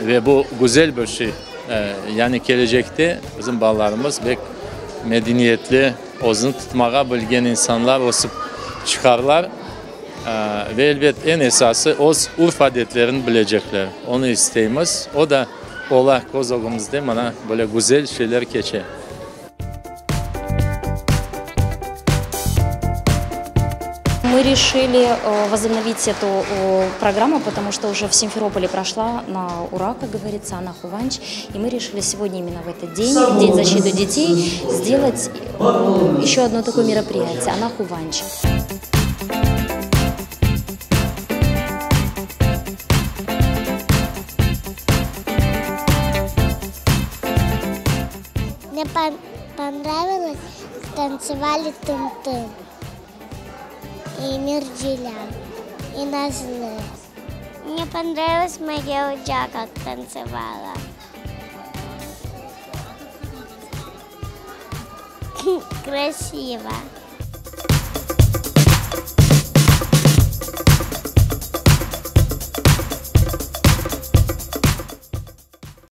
Ve bu güzel bir şey. Yani gelecekte bizim ballarımız pek medeniyetli, ozun tutmağa bilgen insanlar olsun çıkarlar. Ve elbet en esası oz Urfa adetlerini bilecekler. Onu isteyimiz. O da ola kozogumuzda bana böyle güzel şeyler geçer. Мы решили возобновить эту программу, потому что уже в Симферополе прошла на ура, как говорится, Анна Хуванч. И мы решили сегодня именно в этот день, День защиты детей, сделать еще одно такое мероприятие, Анна Хуванч. Мне понравилось, как танцевали тын-тын. И Мирджиля, и Назлы. Мне понравилась моя Уджа, как танцевала. Красиво.